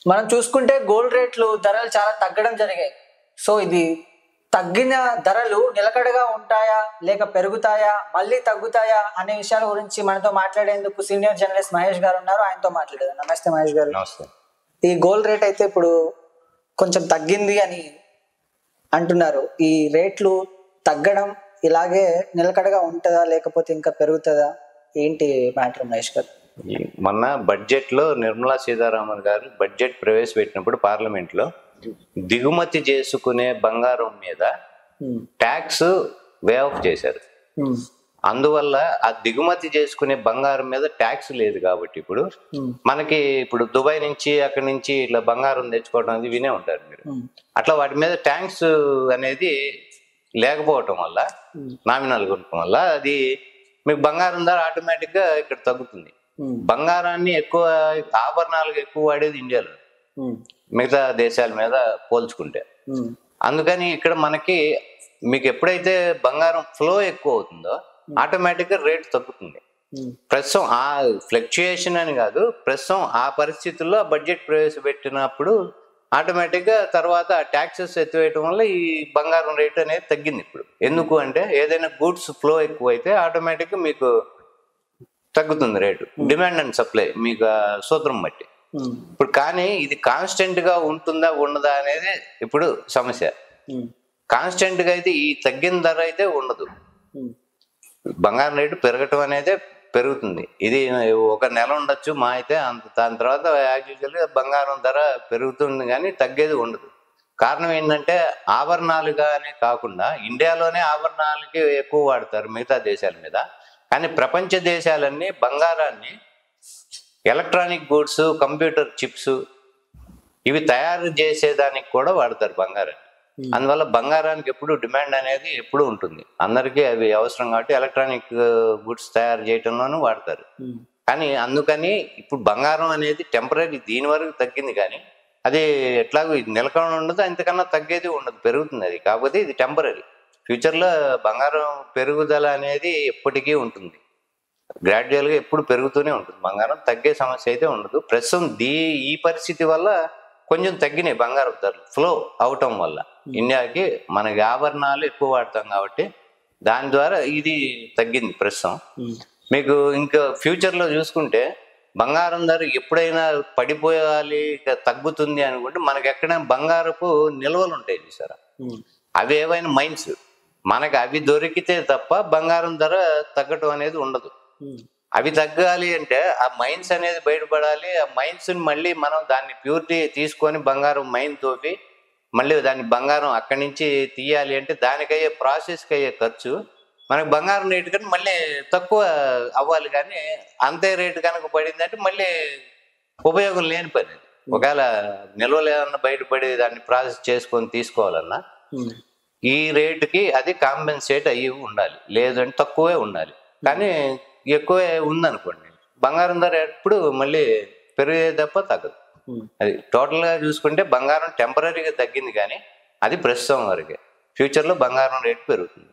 మనం చూసుకుంటే గోల్డ్ రేట్లు ధరలు చాలా తగ్గడం జరిగాయి. సో ఇది తగ్గిన ధరలు నిలకడగా ఉంటాయా లేక పెరుగుతాయా మళ్ళీ తగ్గుతాయా అనే విషయాల గురించి మనతో మాట్లాడేందుకు సీనియర్ జర్నలిస్ట్ మహేష్ గారు ఉన్నారు. ఆయనతో మాట్లాడేది. నమస్తే మహేష్ గారు. నమస్తే. ఈ గోల్డ్ రేట్ అయితే ఇప్పుడు కొంచెం తగ్గింది అని అంటున్నారు. ఈ రేట్లు తగ్గడం ఇలాగే నిలకడగా ఉంటుందా లేకపోతే ఇంకా పెరుగుతుందా? ఏంటి మ్యాటర్ మహేష్ గారు? మొన్న బడ్జెట్ లో నిర్మలా సీతారామన్ గారు బడ్జెట్ ప్రవేశపెట్టినప్పుడు పార్లమెంట్ లో దిగుమతి చేసుకునే బంగారం మీద ట్యాక్స్ వే ఆఫ్ చేశారు. అందువల్ల ఆ దిగుమతి చేసుకునే బంగారం మీద ట్యాక్స్ లేదు కాబట్టి ఇప్పుడు మనకి ఇప్పుడు దుబాయ్ నుంచి అక్కడి నుంచి ఇట్లా బంగారం తెచ్చుకోవడం అనేది వినే ఉంటారు మీరు. అట్లా వాటి మీద ట్యాక్స్ అనేది లేకపోవటం వల్ల నామినల్ కొనటం వల్ల అది మీకు బంగారం ధర ఆటోమేటిక్ గా ఇక్కడ తగ్గుతుంది. బంగారాన్ని ఎక్కువ ఆభరణాలకు ఎక్కువ వాడేది ఇండియాలో మిగతా దేశాల మీద పోల్చుకుంటే. అందుకని ఇక్కడ మనకి మీకు ఎప్పుడైతే బంగారం ఫ్లో ఎక్కువ అవుతుందో ఆటోమేటిక్ గా రేట్ తగ్గుతుంది. ప్రస్తుతం ఆ ఫ్లక్చుయేషన్ అని కాదు, ప్రస్తుతం ఆ పరిస్థితుల్లో బడ్జెట్ ప్రవేశపెట్టినప్పుడు ఆటోమేటిక్ గా తర్వాత ట్యాక్సెస్ ఎత్తివేయటం వల్ల ఈ బంగారం రేట్ అనేది తగ్గింది. ఇప్పుడు ఎందుకు అంటే ఏదైనా గూడ్స్ ఫ్లో ఎక్కువ అయితే ఆటోమేటిక్ గా మీకు తగ్గుతుంది రేటు. డిమాండ్ అండ్ సప్లై మీకు సూత్రం బట్టి. ఇప్పుడు కానీ ఇది కాన్స్టెంట్ గా ఉంటుందా ఉండదా అనేది ఇప్పుడు సమస్య. కాన్స్టెంట్ గా అయితే ఈ తగ్గిన ధర అయితే ఉండదు. బంగారం రేటు పెరగటం అనేది పెరుగుతుంది. ఇది ఒక నెల ఉండొచ్చు మా అయితే, అంత దాని తర్వాత యాజ్ యూజువల్ గా బంగారం ధర పెరుగుతుంది కానీ తగ్గేది ఉండదు. కారణం ఏంటంటే ఆభరణాలుగానే కాకుండా ఇండియాలోనే ఆభరణాలకి ఎక్కువ వాడతారు మిగతా దేశాల మీద. కానీ ప్రపంచ దేశాలన్నీ బంగారాన్ని ఎలక్ట్రానిక్ గూడ్స్, కంప్యూటర్ చిప్స్ ఇవి తయారు చేసేదానికి కూడా వాడతారు బంగారాన్ని. అందువల్ల బంగారానికి ఎప్పుడు డిమాండ్ అనేది ఎప్పుడు ఉంటుంది. అందరికీ అవి అవసరం కాబట్టి ఎలక్ట్రానిక్ గుడ్స్ తయారు చేయటంలోనూ వాడతారు. కానీ అందుకని ఇప్పుడు బంగారం అనేది టెంపరీ దీని వరకు తగ్గింది కానీ అది ఎట్లాగో నిలకడ ఉండదు, అంతకన్నా తగ్గేది ఉండదు, పెరుగుతుంది అది. కాకపోతే ఇది టెంపరీ. ఫ్యూచర్లో బంగారం పెరుగుదల అనేది ఎప్పటికీ ఉంటుంది, గ్రాడ్యువల్గా ఎప్పుడు పెరుగుతూనే ఉంటుంది. బంగారం తగ్గే సమస్య అయితే ఉండదు. ప్రస్తుతం ఈ పరిస్థితి వల్ల కొంచెం తగ్గినాయి బంగారం ధరలు ఫ్లో అవటం వల్ల. ఇండియాకి మనకి ఆభరణాలు ఎక్కువ వాడతాం కాబట్టి దాని ద్వారా ఇది తగ్గింది ప్రస్తుతం. మీకు ఇంకా ఫ్యూచర్లో చూసుకుంటే బంగారం ధర ఎప్పుడైనా పడిపోయాలి తగ్గుతుంది అనుకుంటే మనకి ఎక్కడైనా బంగారపు నిల్వలు ఉంటాయి చూసారా, అవి ఏవైనా మైన్స్ మనకి అవి దొరికితే తప్ప బంగారం ధర తగ్గటం అనేది ఉండదు. అవి తగ్గాలి అంటే ఆ మైన్స్ అనేది బయటపడాలి. ఆ మైన్స్ మళ్ళీ మనం దాన్ని ప్యూరిటీ తీసుకొని బంగారం మైన్ తోపి మళ్ళీ దాన్ని బంగారం అక్కడి నుంచి తీయాలి అంటే దానికయ్యే ప్రాసెస్కి అయ్యే ఖర్చు మనకు బంగారం రేటు కానీ మళ్ళీ తక్కువ అవ్వాలి. కానీ అంతే రేటు కనుక పడిందంటే మళ్ళీ ఉపయోగం లేని పని. ఒకవేళ నిల్వలు ఏమన్నా బయటపడి దాన్ని ప్రాసెస్ చేసుకొని తీసుకోవాలన్నా ఈ రేటుకి అది కాంపెన్సేట్ అయ్యి ఉండాలి, లేదంటే తక్కువే ఉండాలి. కానీ ఎక్కువే ఉందనుకోండి బంగారం ధర ఎప్పుడు మళ్ళీ పెరిగే తప్ప తగ్గదు. అది టోటల్గా చూసుకుంటే బంగారం టెంపరీగా తగ్గింది కానీ అది ప్రస్తుతం వరకే. ఫ్యూచర్లో బంగారం రేటు పెరుగుతుంది.